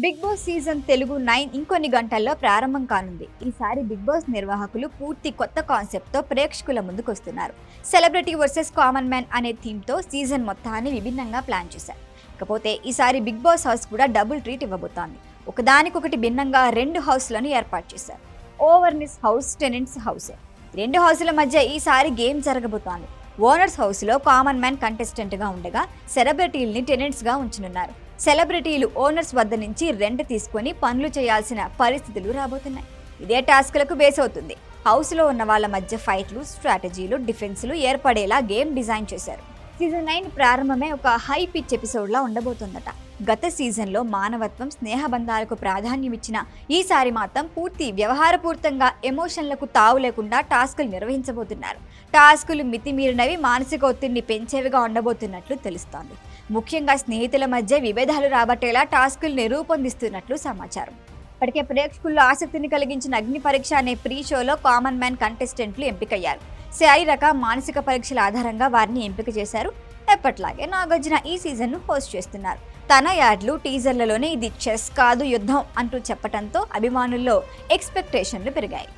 Big boss season Telugu 9 ఇంకొన్ని గంటల్లో ప్రారంభం కానుంది. ఈసారి బిగ్ బాస్ నిర్వాహకులు పూర్తి కొత్త కాన్సెప్ట్తో ప్రేక్షకుల ముందుకు వస్తున్నారు. సెలబ్రిటీ వర్సెస్ కామన్ మ్యాన్ అనే థీమ్తో సీజన్ మొత్తాన్ని విభిన్నంగా ప్లాన్ చేశారు. ఇకపోతే ఈసారి బిగ్ బాస్ హౌస్ కూడా డబుల్ ట్రీట్ ఇవ్వబోతోంది. ఒకదానికొకటి భిన్నంగా 2 హౌస్లను ఏర్పాటు చేశారు. ఓవర్నిస్ హౌస్, టెనెంట్స్ హౌస్. 2 హౌస్ల మధ్య ఈసారి గేమ్ జరగబోతోంది. ఓనర్స్ హౌస్లో కామన్ మ్యాన్ కంటెస్టెంట్గా ఉండగా సెలబ్రిటీలని టెనెంట్స్గా ఉంచనున్నారు. సెలబ్రిటీలు ఓనర్స్ వద్ద నుంచి రెంట్ తీసుకొని పనులు చేయాల్సిన పరిస్థితులు రాబోతున్నాయి. ఇదే టాస్క్లకు బేస్ అవుతుంది. హౌస్లో ఉన్న వాళ్ళ మధ్య ఫైట్లు, స్ట్రాటజీలు, డిఫెన్స్లు ఏర్పడేలా గేమ్ డిజైన్ చేశారు. సీజన్ 9 ప్రారంభమే ఒక హై పిచ్ ఎపిసోడ్లా ఉండబోతుందట. గత సీజన్లో మానవత్వం, స్నేహబంధాలకు ప్రాధాన్యం ఇచ్చిన ఈసారి మాత్రం పూర్తి వ్యవహారపూరితంగా ఎమోషన్లకు తావు లేకుండా టాస్కులు నిర్వహించబోతున్నారు. టాస్కులు మితిమీరినవి, మానసిక ఒత్తిడిని పెంచేవిగా ఉండబోతున్నట్లు తెలుస్తోంది. ముఖ్యంగా స్నేహితుల మధ్య విభేదాలు రాబట్టేలా టాస్కుల్ని రూపొందిస్తున్నట్లు సమాచారం. ఇప్పటికే ప్రేక్షకుల్లో ఆసక్తిని కలిగించిన అగ్ని పరీక్ష అనే ప్రీ షోలో కామన్ మ్యాన్ కంటెస్టెంట్లు ఎంపికయ్యారు. శారీరక, మానసిక పరీక్షల ఆధారంగా వారిని ఎంపిక చేశారు. ఎప్పట్లాగే నాగార్జున ఈ సీజన్ను హోస్ట్ చేస్తున్నారు. తన యాడ్లు, టీజర్లలోనే ఇది చెస్ కాదు యుద్ధం అంటూ చెప్పడంతో అభిమానుల్లో ఎక్స్పెక్టేషన్లు పెరిగాయి.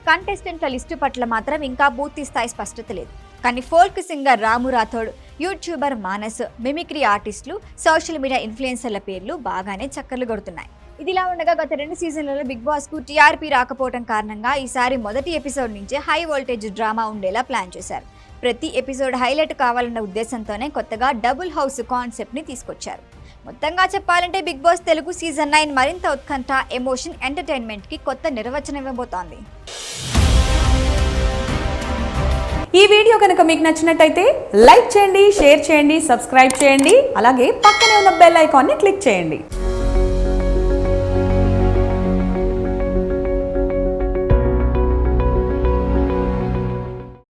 కంటెస్టెంట్ల లిస్టు పట్ల మాత్రం ఇంకా పూర్తి స్థాయి స్పష్టత లేదు. కానీ ఫోల్క్ సింగర్ రాము రాథోడ్, యూట్యూబర్ మానస్, మిమిక్రీ ఆర్టిస్టులు, సోషల్ మీడియా ఇన్ఫ్లుయెన్సర్ల పేర్లు బాగానే చక్కర్లు కొడుతున్నాయి. ఇదిలా ఉండగా గత 2 సీజన్లలో బిగ్ బాస్ కు టీఆర్పీ రాకపోవడం కారణంగా ఈసారి మొదటి ఎపిసోడ్ నుంచే హై వోల్టేజ్ డ్రామా ఉండేలా ప్లాన్ చేశారు. ప్రతి ఎపిసోడ్ హైలైట్ కావాలన్న ఉద్దేశంతోనే కొత్తగా డబుల్ హౌస్ కాన్సెప్ట్ ని తీసుకొచ్చారు. మొత్తంగా చెప్పాలంటే బిగ్ బాస్ తెలుగు సీజన్ 9 మరింత ఉత్కంఠ, ఎమోషన్, ఎంటర్టైన్మెంట్ కి కొత్త నిర్వచనం ఇవ్వబోతోంది. ఈ వీడియో కనుక మీకు నచ్చినట్టయితే లైక్ చేయండి, షేర్ చేయండి, సబ్స్క్రైబ్ చేయండి. అలాగే పక్కనే ఉన్న బెల్ ఐకాన్ని క్లిక్ చేయండి.